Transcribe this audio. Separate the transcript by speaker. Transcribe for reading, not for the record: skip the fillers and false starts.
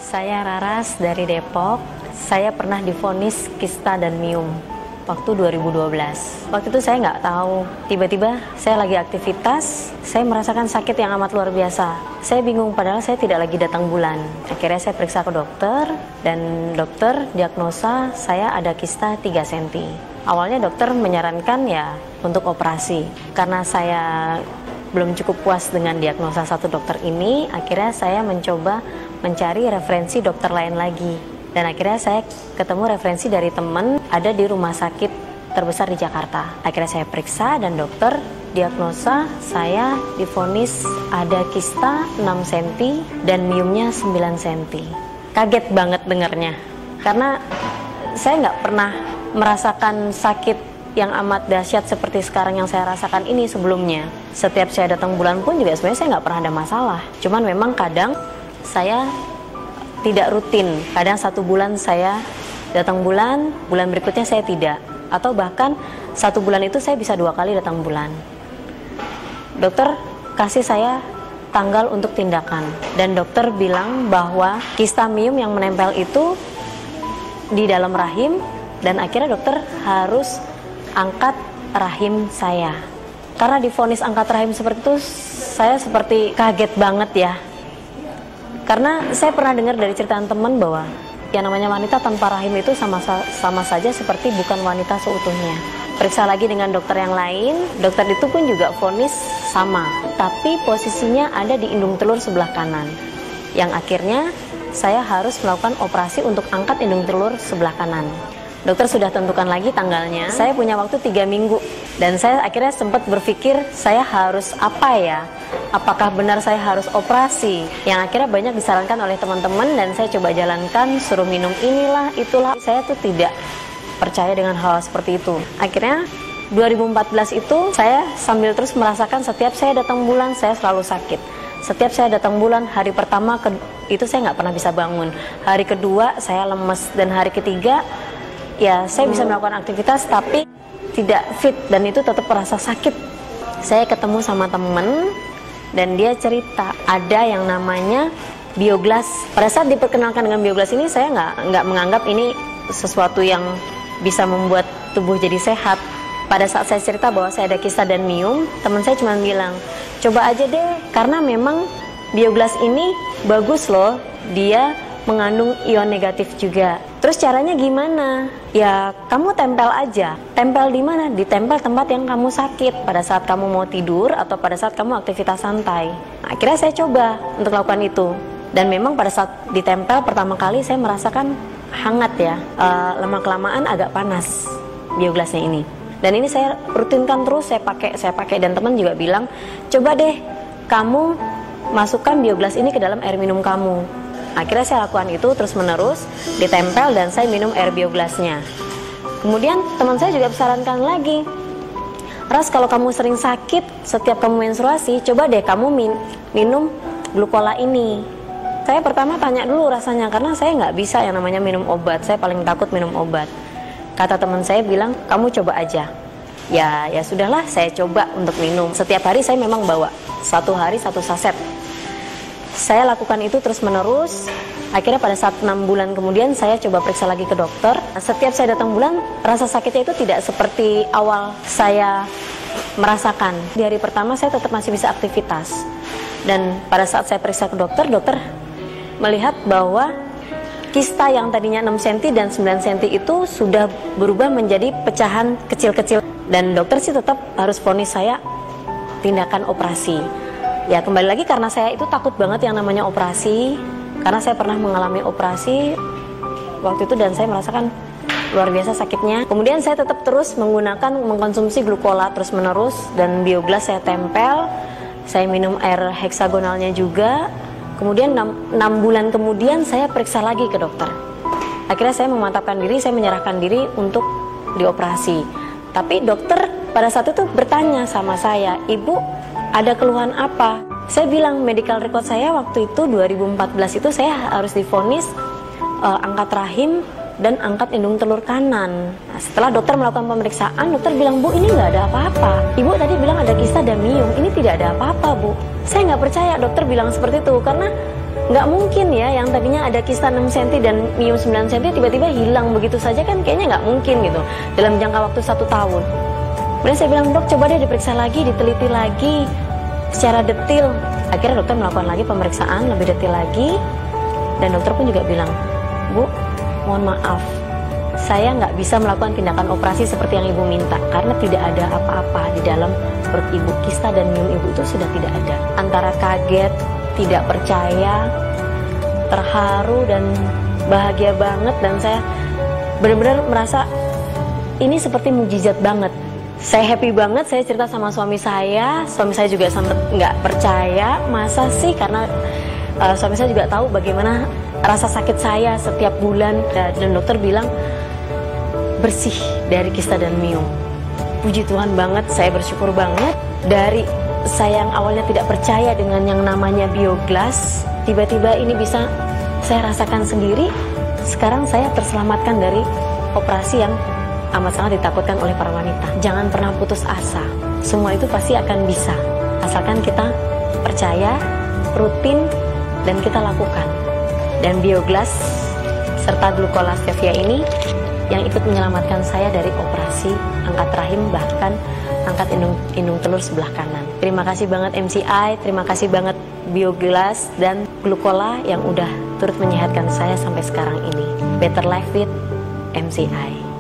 Speaker 1: Saya Raras dari Depok. Saya pernah divonis kista dan miom waktu 2012. Waktu itu saya nggak tahu. Tiba-tiba saya lagi aktivitas, saya merasakan sakit yang amat luar biasa. Saya bingung padahal saya tidak lagi datang bulan. Akhirnya saya periksa ke dokter dan dokter diagnosa saya ada kista 3 cm. Awalnya dokter menyarankan ya untuk operasi. Karena saya belum cukup puas dengan diagnosa satu dokter ini, akhirnya saya mencoba mencari referensi dokter lain lagi. Dan akhirnya saya ketemu referensi dari teman ada di rumah sakit terbesar di Jakarta. Akhirnya saya periksa dan dokter diagnosa saya divonis ada kista 6 cm dan miomnya 9 cm. Kaget banget dengarnya, karena saya nggak pernah merasakan sakit yang amat dahsyat seperti sekarang yang saya rasakan ini sebelumnya. Setiap saya datang bulan pun juga sebenarnya saya nggak pernah ada masalah. Cuman memang kadang saya tidak rutin. Kadang 1 bulan saya datang bulan berikutnya saya tidak. Atau bahkan 1 bulan itu saya bisa 2 kali datang bulan. Dokter kasih saya tanggal untuk tindakan. Dan dokter bilang bahwa kista miom yang menempel itu di dalam rahim. Dan akhirnya dokter harus angkat rahim saya. Karena divonis angkat rahim seperti itu, saya seperti kaget banget ya. Karena saya pernah dengar dari ceritaan teman bahwa yang namanya wanita tanpa rahim itu sama saja seperti bukan wanita seutuhnya. Periksa lagi dengan dokter yang lain, dokter itu pun juga vonis sama, tapi posisinya ada di indung telur sebelah kanan. Yang akhirnya saya harus melakukan operasi untuk angkat indung telur sebelah kanan. Dokter sudah tentukan lagi tanggalnya. Saya punya waktu 3 minggu dan saya akhirnya sempat berpikir saya harus apa ya? Apakah benar saya harus operasi? Yang akhirnya banyak disarankan oleh teman-teman dan saya coba jalankan, suruh minum inilah, itulah. Saya tuh tidak percaya dengan hal seperti itu. Akhirnya 2014 itu saya sambil terus merasakan setiap saya datang bulan saya selalu sakit. Setiap saya datang bulan, hari pertama itu saya nggak pernah bisa bangun. Hari kedua saya lemes dan hari ketiga ya saya bisa melakukan aktivitas tapi tidak fit dan itu tetap merasa sakit. Saya ketemu sama temen dan dia cerita ada yang namanya bioglas. Pada saat diperkenalkan dengan bioglas ini saya nggak menganggap ini sesuatu yang bisa membuat tubuh jadi sehat. Pada saat saya cerita bahwa saya ada kista dan miom, teman saya cuma bilang coba aja deh karena memang bioglas ini bagus loh, dia mengandung ion negatif juga. Terus caranya gimana? Ya kamu tempel aja. Tempel di mana? Ditempel tempat yang kamu sakit pada saat kamu mau tidur atau pada saat kamu aktivitas santai. Akhirnya saya coba untuk lakukan itu. Dan memang pada saat ditempel pertama kali saya merasakan hangat ya. Lama-kelamaan agak panas bioglasnya ini. Dan ini saya rutinkan terus, saya pakai dan teman juga bilang, coba deh kamu masukkan bioglas ini ke dalam air minum kamu. Akhirnya saya lakukan itu terus menerus, ditempel dan saya minum air bioglasnya. Kemudian teman saya juga sarankan lagi, Ras kalau kamu sering sakit setiap kamu menstruasi, coba deh kamu minum glukola ini. Saya pertama tanya dulu rasanya karena saya nggak bisa yang namanya minum obat, saya paling takut minum obat. Kata teman saya bilang, kamu coba aja. Ya sudahlah, saya coba untuk minum. Setiap hari saya memang bawa 1 hari 1 saset. Saya lakukan itu terus menerus. Akhirnya pada saat 6 bulan kemudian saya coba periksa lagi ke dokter. Setiap saya datang bulan, rasa sakitnya itu tidak seperti awal saya merasakan. Di hari pertama saya tetap masih bisa aktivitas. Dan pada saat saya periksa ke dokter, dokter melihat bahwa kista yang tadinya 6 cm dan 9 cm itu sudah berubah menjadi pecahan kecil-kecil. Dan dokter sih tetap harus vonis saya tindakan operasi. Ya kembali lagi karena saya itu takut banget yang namanya operasi. Karena saya pernah mengalami operasi waktu itu dan saya merasakan luar biasa sakitnya. Kemudian saya tetap terus mengkonsumsi glukola terus menerus. Dan bioglas saya tempel. Saya minum air heksagonalnya juga. Kemudian 6 bulan kemudian saya periksa lagi ke dokter. Akhirnya saya memantapkan diri, saya menyerahkan diri untuk dioperasi. Tapi dokter pada saat itu bertanya sama saya, Ibu ada keluhan apa? Saya bilang medical record saya waktu itu 2014 itu saya harus divonis angkat rahim dan angkat indung telur kanan. Nah, setelah dokter melakukan pemeriksaan, dokter bilang, Bu, ini nggak ada apa-apa. Ibu tadi bilang ada kista dan miom, ini tidak ada apa-apa, Bu. Saya nggak percaya dokter bilang seperti itu, karena nggak mungkin ya yang tadinya ada kista 6 cm dan miom 9 cm tiba-tiba hilang begitu saja, kan kayaknya nggak mungkin gitu dalam jangka waktu 1 tahun. Kemudian saya bilang, Dok, coba deh diperiksa lagi, diteliti lagi secara detil. Akhirnya dokter melakukan lagi pemeriksaan lebih detil lagi, dan dokter pun juga bilang, Bu, mohon maaf, saya nggak bisa melakukan tindakan operasi seperti yang ibu minta karena tidak ada apa-apa di dalam perut ibu. Kista dan miom ibu itu sudah tidak ada. Antara kaget, tidak percaya, terharu, dan bahagia banget, dan saya benar-benar merasa ini seperti mukjizat banget. Saya happy banget, saya cerita sama suami saya juga sempat nggak percaya, masa sih, karena suami saya juga tahu bagaimana rasa sakit saya setiap bulan, dan dokter bilang bersih dari kista dan miom. Puji Tuhan banget, saya bersyukur banget. Dari saya yang awalnya tidak percaya dengan yang namanya bioglas, tiba-tiba ini bisa saya rasakan sendiri. Sekarang saya terselamatkan dari operasi yang amat sangat ditakutkan oleh para wanita. Jangan pernah putus asa, semua itu pasti akan bisa, asalkan kita percaya, rutin, dan kita lakukan. Dan bioglas serta glucola stevia ini yang ikut menyelamatkan saya dari operasi angkat rahim, bahkan angkat indung telur sebelah kanan. Terima kasih banget MCI, terima kasih banget bioglas dan glucola yang udah turut menyehatkan saya sampai sekarang ini. Better life with MCI.